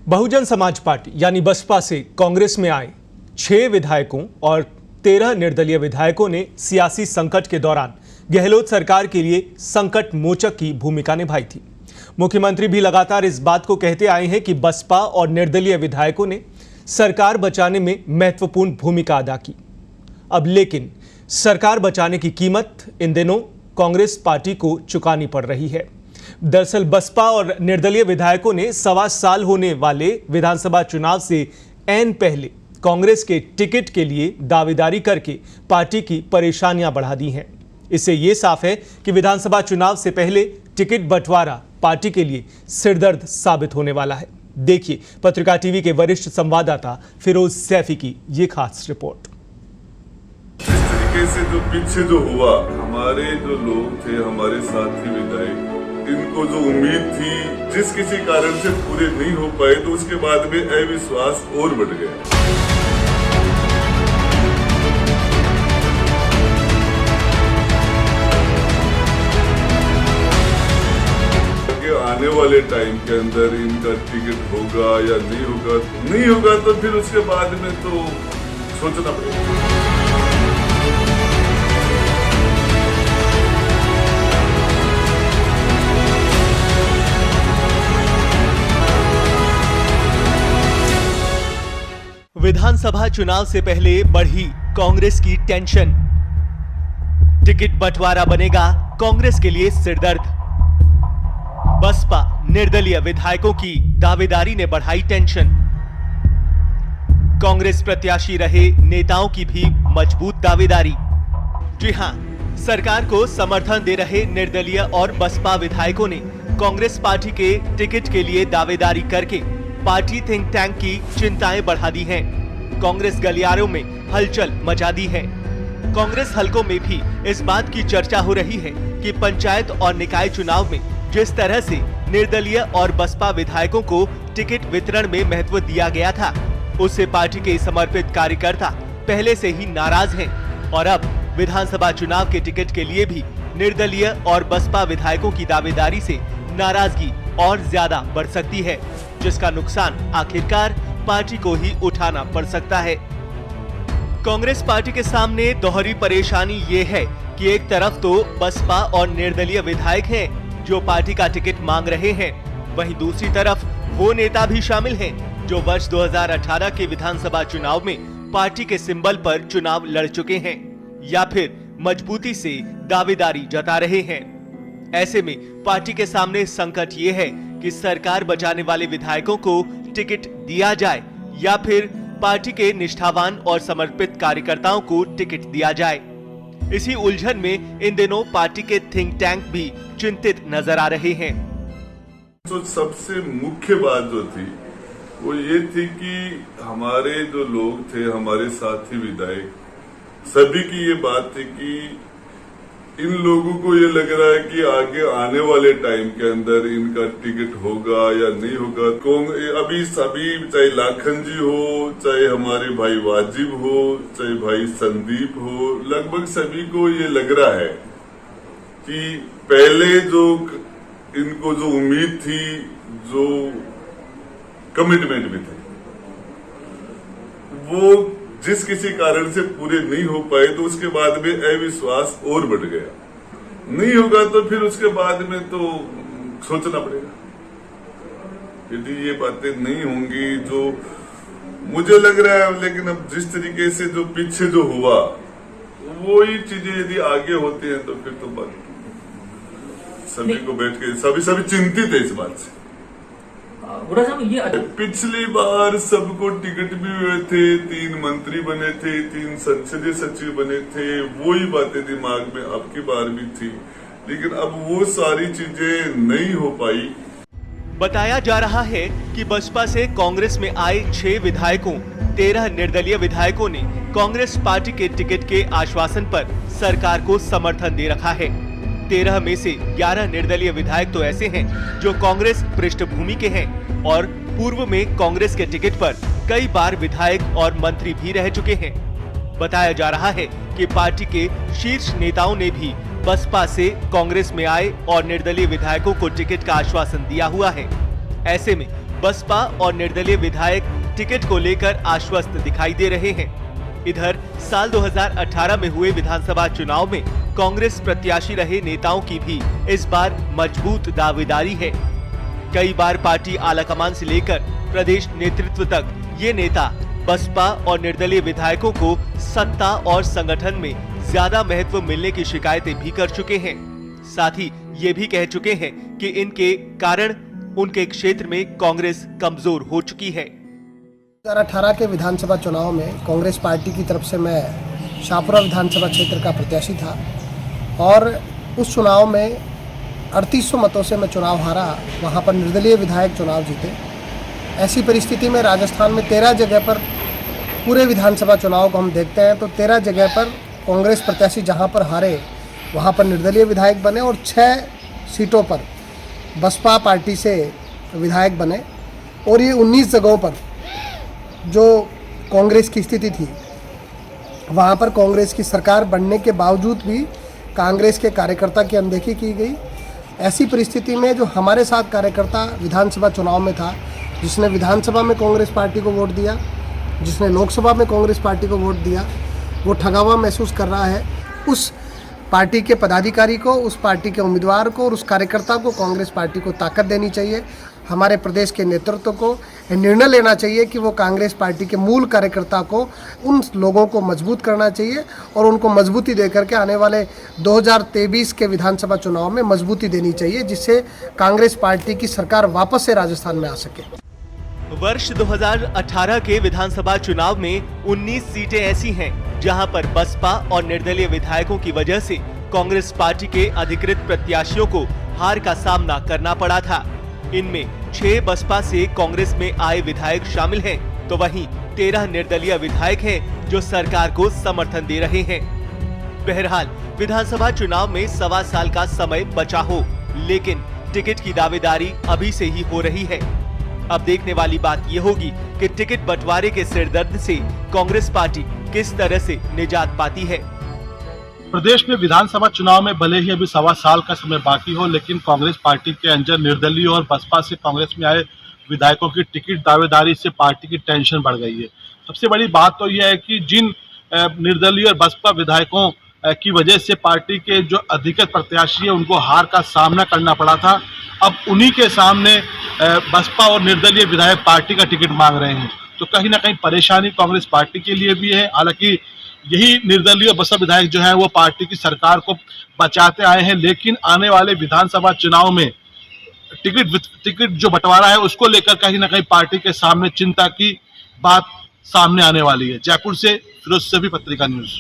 Bahujan Samaj party यानी बसपा से कांग्रेस में आए 6 विधायकों और 13 निर्दलीय विधायकों ने सियासी संकट के दौरान गहलोत सरकार के लिए संकट मोचक की भूमिका निभाई थी। मुख्यमंत्री भी लगातार इस बात को कहते आए हैं कि बसपा और निर्दलीय विधायकों ने सरकार बचाने में महत्वपूर्ण भूमिका अदा की। अब लेकिन सरकार बचाने की कीमत इन दिनों कांग्रेस पार्टी को चुकानी पड़ रही है। दरअसल बसपा और निर्दलीय विधायकों ने 1.25 साल होने वाले विधानसभा चुनाव से ऐन पहले कांग्रेस के टिकट के लिए दावेदारी करके पार्टी की परेशानियां बढ़ा दी हैं। इससे ये साफ है कि विधानसभा चुनाव से पहले टिकट बंटवारा पार्टी के लिए सिरदर्द साबित होने वाला है। देखिए पत्रिका टीवी के वरिष्ठ संवाददाता फिरोज सैफी की ये खास रिपोर्ट। जिस तरीके से जो पीछे जो हुआ, हमारे जो लोग थे, हमारे साथी विधायक, इनको जो उम्मीद थी जिस किसी कारण से पूरे नहीं हो पाए, तो उसके बाद में अविश्वास और बढ़ गया। आने वाले टाइम के अंदर इनका टिकट होगा या नहीं होगा तो फिर उसके बाद में तो सोचना पड़ेगा। विधानसभा चुनाव से पहले बढ़ी कांग्रेस की टेंशन। टिकट बंटवारा बनेगा कांग्रेस के लिए सिरदर्द। बसपा निर्दलीय विधायकों की दावेदारी ने बढ़ाई टेंशन। कांग्रेस प्रत्याशी रहे नेताओं की भी मजबूत दावेदारी। जी हां, सरकार को समर्थन दे रहे निर्दलीय और बसपा विधायकों ने कांग्रेस पार्टी के टिकट के लिए दावेदारी करके पार्टी थिंक टैंक की चिंताएं बढ़ा दी हैं। कांग्रेस गलियारों में हलचल मचा दी है। कांग्रेस हलकों में भी इस बात की चर्चा हो रही है कि पंचायत और निकाय चुनाव में जिस तरह से निर्दलीय और बसपा विधायकों को टिकट वितरण में महत्व दिया गया था, उससे पार्टी के समर्पित कार्यकर्ता पहले से ही नाराज हैं और अब विधानसभा चुनाव के टिकट के लिए भी निर्दलीय और बसपा विधायकों की दावेदारी से नाराजगी और ज्यादा बढ़ सकती है, जिसका नुकसान आखिरकार पार्टी को ही उठाना पड़ सकता है। कांग्रेस पार्टी के सामने दोहरी परेशानी ये है कि एक तरफ तो बसपा और निर्दलीय विधायक हैं जो पार्टी का टिकट मांग रहे हैं, वहीं दूसरी तरफ वो नेता भी शामिल हैं जो वर्ष 2018 के विधानसभा चुनाव में पार्टी के सिंबल पर चुनाव लड़ चुके हैं या फिर मजबूती से दावेदारी जता रहे हैं। ऐसे में पार्टी के सामने संकट ये है कि सरकार बचाने वाले विधायकों को टिकट दिया जाए या फिर पार्टी के निष्ठावान और समर्पित कार्यकर्ताओं को टिकट दिया जाए। इसी उलझन में इन दिनों पार्टी के थिंक टैंक भी चिंतित नजर आ रहे हैं। तो सबसे मुख्य बात जो थी वो ये थी कि हमारे जो लोग थे, हमारे साथी विधायक, सभी की ये बात थी कि इन लोगों को ये लग रहा है कि आगे आने वाले टाइम के अंदर इनका टिकट होगा या नहीं होगा। अभी सभी, चाहे लाखन जी हो, चाहे हमारे भाई वाजिब हो, चाहे भाई संदीप हो, लगभग सभी को ये लग रहा है कि पहले जो इनको जो उम्मीद थी, जो कमिटमेंट भी थे, वो जिस किसी कारण से पूरे नहीं हो पाए, तो उसके बाद में अविश्वास और बढ़ गया। नहीं होगा तो फिर उसके बाद में तो सोचना पड़ेगा। यदि ये बातें नहीं होंगी जो मुझे लग रहा है, लेकिन अब जिस तरीके से जो पीछे जो हुआ, वो ही चीजें यदि आगे होती हैं तो फिर तो बात सभी को बैठ के सभी चिंतित है इस बात से। पिछली बार सबको टिकट भी हुए थे, 3 मंत्री बने थे, 3 संसदीय सचिव बने थे, वही बातें दिमाग में अब की बार भी थी, लेकिन अब वो सारी चीजें नहीं हो पाई। बताया जा रहा है कि बसपा से कांग्रेस में आए 6 विधायकों, 13 निर्दलीय विधायकों ने कांग्रेस पार्टी के टिकट के आश्वासन पर सरकार को समर्थन दे रखा है। 13 में से 11 निर्दलीय विधायक तो ऐसे हैं जो कांग्रेस पृष्ठभूमि के हैं और पूर्व में कांग्रेस के टिकट पर कई बार विधायक और मंत्री भी रह चुके हैं। बताया जा रहा है कि पार्टी के शीर्ष नेताओं ने भी बसपा से कांग्रेस में आए और निर्दलीय विधायकों को टिकट का आश्वासन दिया हुआ है। ऐसे में बसपा और निर्दलीय विधायक टिकट को लेकर आश्वस्त दिखाई दे रहे हैं। इधर साल 2018 में हुए विधानसभा चुनाव में कांग्रेस प्रत्याशी रहे नेताओं की भी इस बार मजबूत दावेदारी है। कई बार पार्टी आलाकमान से लेकर प्रदेश नेतृत्व तक ये नेता बसपा और निर्दलीय विधायकों को सत्ता और संगठन में ज्यादा महत्व मिलने की शिकायतें भी कर चुके हैं। साथ ही ये भी कह चुके हैं कि इनके कारण उनके क्षेत्र में कांग्रेस कमजोर हो चुकी है। 2018 के विधानसभा चुनाव में कांग्रेस पार्टी की तरफ से मैं शाहपुरा विधानसभा क्षेत्र का प्रत्याशी था और उस चुनाव में 3800 मतों से मैं चुनाव हारा। वहां पर निर्दलीय विधायक चुनाव जीते। ऐसी परिस्थिति में राजस्थान में 13 जगह पर पूरे विधानसभा चुनाव को हम देखते हैं तो 13 जगह पर कांग्रेस प्रत्याशी जहां पर हारे वहां पर निर्दलीय विधायक बने और 6 सीटों पर बसपा पार्टी से विधायक बने और ये 19 जगहों पर जो कांग्रेस की स्थिति थी वहाँ पर कांग्रेस की सरकार बनने के बावजूद भी कांग्रेस के कार्यकर्ता की अनदेखी की गई। ऐसी परिस्थिति में जो हमारे साथ कार्यकर्ता विधानसभा चुनाव में था, जिसने विधानसभा में कांग्रेस पार्टी को वोट दिया, जिसने लोकसभा में कांग्रेस पार्टी को वोट दिया, वो ठगा हुआ महसूस कर रहा है। उस पार्टी के पदाधिकारी को, उस पार्टी के उम्मीदवार को और उस कार्यकर्ता को कांग्रेस पार्टी को ताकत देनी चाहिए। हमारे प्रदेश के नेतृत्व को निर्णय लेना चाहिए कि वो कांग्रेस पार्टी के मूल कार्यकर्ता को, उन लोगों को मजबूत करना चाहिए और उनको मजबूती देकर के आने वाले 2023 के विधानसभा चुनाव में मजबूती देनी चाहिए, जिससे कांग्रेस पार्टी की सरकार वापस से राजस्थान में आ सके। वर्ष 2018 के विधानसभा चुनाव में 19 सीटें ऐसी हैं जहां पर बसपा और निर्दलीय विधायकों की वजह से कांग्रेस पार्टी के अधिकृत प्रत्याशियों को हार का सामना करना पड़ा था। इनमें 6 बसपा से कांग्रेस में आए विधायक शामिल हैं, तो वहीं 13 निर्दलीय विधायक हैं जो सरकार को समर्थन दे रहे हैं। बहरहाल विधानसभा चुनाव में 1.25 साल का समय बचा हो, लेकिन टिकट की दावेदारी अभी से ही हो रही है। अब देखने वाली बात ये होगी कि टिकट बंटवारे के सिरदर्द से कांग्रेस पार्टी किस तरह से निजात पाती है। प्रदेश में विधानसभा चुनाव में भले ही अभी 1.25 साल का समय बाकी हो, लेकिन कांग्रेस पार्टी के अंदर निर्दलीय और बसपा से कांग्रेस में आए विधायकों की टिकट दावेदारी से पार्टी की टेंशन बढ़ गई है। सबसे बड़ी बात तो यह है कि जिन निर्दलीय और बसपा विधायकों की वजह से पार्टी के जो अधिकृत प्रत्याशी है उनको हार का सामना करना पड़ा था, अब उन्हीं के सामने बसपा और निर्दलीय विधायक पार्टी का टिकट मांग रहे हैं। तो कहीं ना कहीं परेशानी कांग्रेस पार्टी के लिए भी है। हालांकि यही निर्दलीय बसपा विधायक जो है वो पार्टी की सरकार को बचाते आए हैं, लेकिन आने वाले विधानसभा चुनाव में टिकट जो बंटवारा है उसको लेकर कहीं ना कहीं पार्टी के सामने चिंता की बात सामने आने वाली है। जयपुर से फिरोज सभी पत्रिका न्यूज।